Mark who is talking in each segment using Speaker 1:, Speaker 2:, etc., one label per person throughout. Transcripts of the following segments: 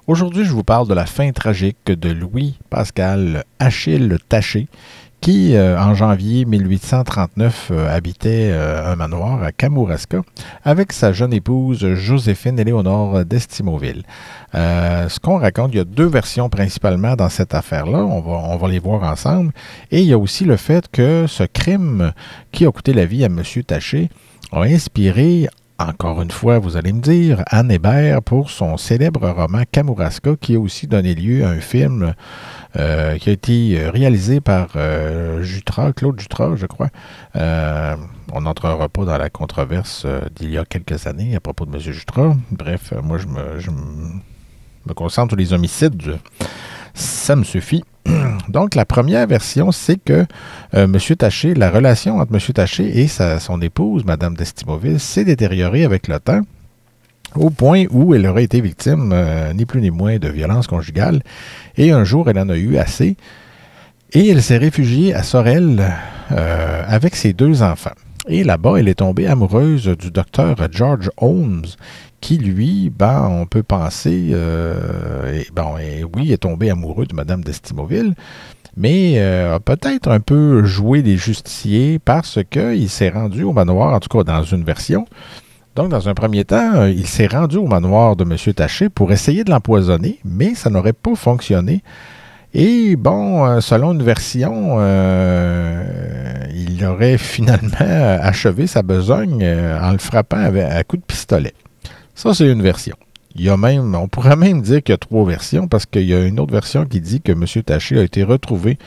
Speaker 1: Aujourd'hui, je vous parle de la fin tragique de Louis-Pascal Achille Taché, qui, en janvier 1839, habitait un manoir à Kamouraska avec sa jeune épouse Joséphine Éléonore d'Estimauville. Ce qu'on raconte, il y a deux versions principalement dans cette affaire-là, on va les voir ensemble, et il y a aussi le fait que ce crime qui a coûté la vie à M. Taché a inspiré, encore une fois, vous allez me dire, Anne Hébert pour son célèbre roman Kamouraska, qui a aussi donné lieu à un film qui a été réalisé par Claude Jutras, je crois. On n'entrera pas dans la controverse d'il y a quelques années à propos de M. Jutras. Bref, moi, je me concentre sur les homicides. Ça me suffit. Donc, la première version, c'est que M. Taché, la relation entre M. Taché et son épouse, Mme d'Estimauville, s'est détériorée avec le temps, au point où elle aurait été victime, ni plus ni moins, de violences conjugales. Et un jour, elle en a eu assez. Et elle s'est réfugiée à Sorel avec ses deux enfants. Et là-bas, elle est tombée amoureuse du docteur George Holmes, qui, lui, on peut penser, oui, est tombé amoureux de Mme d'Estimauville, mais a peut-être un peu joué des justiciers parce qu'il s'est rendu au manoir, en tout cas dans une version. Donc, dans un premier temps, il s'est rendu au manoir de M. Taché pour essayer de l'empoisonner, mais ça n'aurait pas fonctionné. Et selon une version, il aurait finalement achevé sa besogne en le frappant à coups de pistolet. Ça, c'est une version. On pourrait même dire qu'il y a trois versions, parce qu'il y a une autre version qui dit que M. Taché a été retrouvé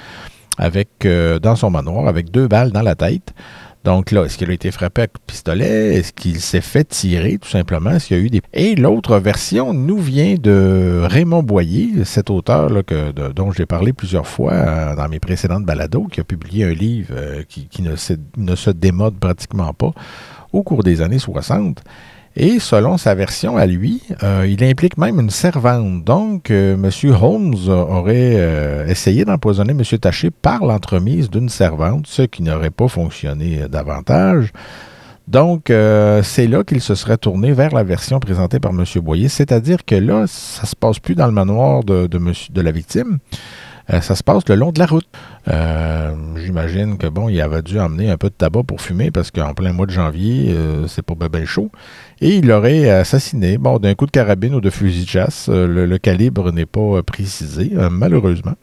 Speaker 1: dans son manoir avec 2 balles dans la tête. Donc là, est-ce qu'il a été frappé à coup de pistolet? Est-ce qu'il s'est fait tirer, tout simplement? Est-ce qu'il y a eu des... Et l'autre version nous vient de Raymond Boyer, cet auteur là, dont j'ai parlé plusieurs fois dans mes précédentes balados, qui a publié un livre qui ne se démode pratiquement pas au cours des années 60. Et selon sa version à lui, il implique même une servante. Donc, M. Holmes aurait essayé d'empoisonner M. Taché par l'entremise d'une servante, ce qui n'aurait pas fonctionné davantage. Donc, c'est là qu'il se serait tourné vers la version présentée par M. Boyer, c'est-à-dire que là, ça ne se passe plus dans le manoir de la victime. Ça se passe le long de la route. J'imagine que il avait dû emmener un peu de tabac pour fumer parce qu'en plein mois de janvier, c'est pas bien chaud. Et il l'aurait assassiné, d'un coup de carabine ou de fusil de chasse. Le calibre n'est pas précisé, malheureusement.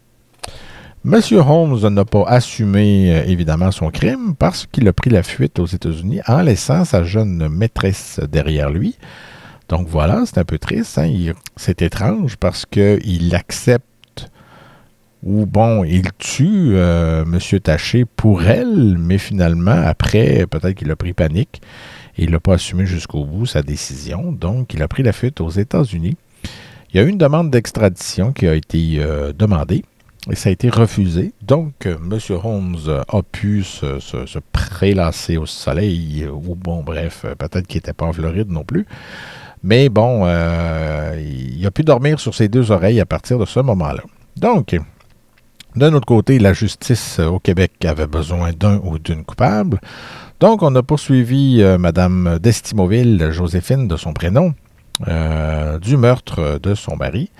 Speaker 1: M. Holmes n'a pas assumé, évidemment, son crime parce qu'il a pris la fuite aux États-Unis en laissant sa jeune maîtresse derrière lui. Donc voilà, c'est un peu triste. C'est étrange parce qu'il accepte où, il tue M. Taché pour elle, mais finalement, après, peut-être qu'il a pris panique et il n'a pas assumé jusqu'au bout sa décision. Donc, il a pris la fuite aux États-Unis. Il y a eu une demande d'extradition qui a été demandée et ça a été refusé. Donc, M. Holmes a pu se prélasser au soleil ou, peut-être qu'il n'était pas en Floride non plus. Mais il a pu dormir sur ses 2 oreilles à partir de ce moment-là. Donc, d'un autre côté, la justice au Québec avait besoin d'un ou d'une coupable. Donc, on a poursuivi Mme d'Estimauville, Joséphine de son prénom, du meurtre de son mari.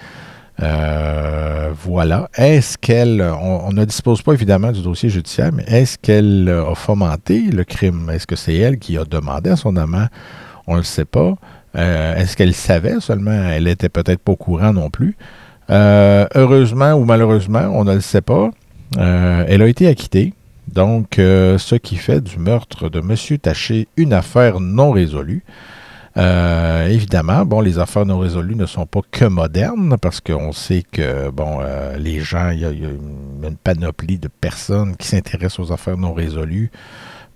Speaker 1: Voilà. Est-ce qu'elle... On ne dispose pas évidemment du dossier judiciaire, mais est-ce qu'elle a fomenté le crime? Est-ce que c'est elle qui a demandé à son amant? On ne le sait pas. Est-ce qu'elle savait seulement? Elle n'était peut-être pas au courant non plus. Heureusement ou malheureusement, on ne le sait pas, elle a été acquittée. Donc, ce qui fait du meurtre de M. Taché une affaire non résolue. Évidemment, les affaires non résolues ne sont pas que modernes, parce qu'on sait que, les gens, il y a une panoplie de personnes qui s'intéressent aux affaires non résolues,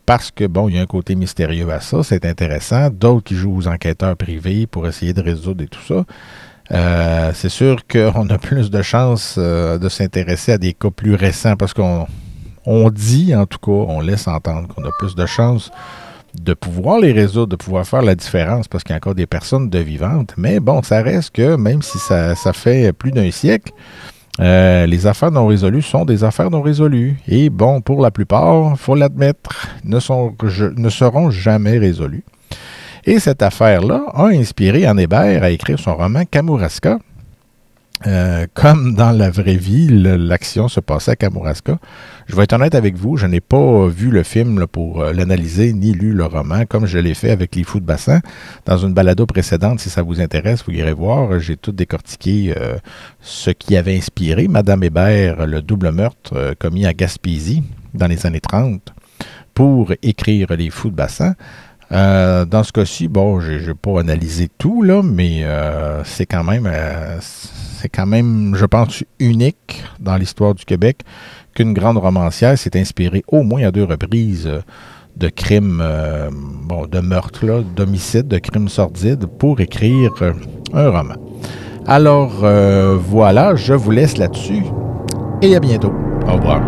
Speaker 1: parce que, il y a un côté mystérieux à ça, c'est intéressant. D'autres qui jouent aux enquêteurs privés pour essayer de résoudre et tout ça. C'est sûr qu'on a plus de chances de s'intéresser à des cas plus récents parce qu'on dit, en tout cas, on laisse entendre qu'on a plus de chances de pouvoir les résoudre, de pouvoir faire la différence parce qu'il y a encore des personnes de vivantes. Mais ça reste que même si ça fait plus d'un siècle, les affaires non résolues sont des affaires non résolues. Et pour la plupart, il faut l'admettre, ne seront jamais résolues. Et cette affaire-là a inspiré Anne Hébert à écrire son roman Kamouraska, Comme dans la vraie vie, l'action se passait à Kamouraska. Je vais être honnête avec vous, je n'ai pas vu le film là, pour l'analyser, ni lu le roman, comme je l'ai fait avec Les Fous de Bassin. Dans une balado précédente, si ça vous intéresse, vous irez voir. J'ai tout décortiqué ce qui avait inspiré Madame Hébert, le double meurtre commis à Gaspésie dans les années 30 pour écrire Les Fous de Bassin. Dans ce cas-ci, bon, j'ai pas analysé tout, là, mais c'est quand même, je pense, unique dans l'histoire du Québec qu'une grande romancière s'est inspirée au moins à 2 reprises de crimes, de meurtres, là, d'homicides, de crimes sordides pour écrire un roman. Alors, voilà, je vous laisse là-dessus et à bientôt. Au revoir.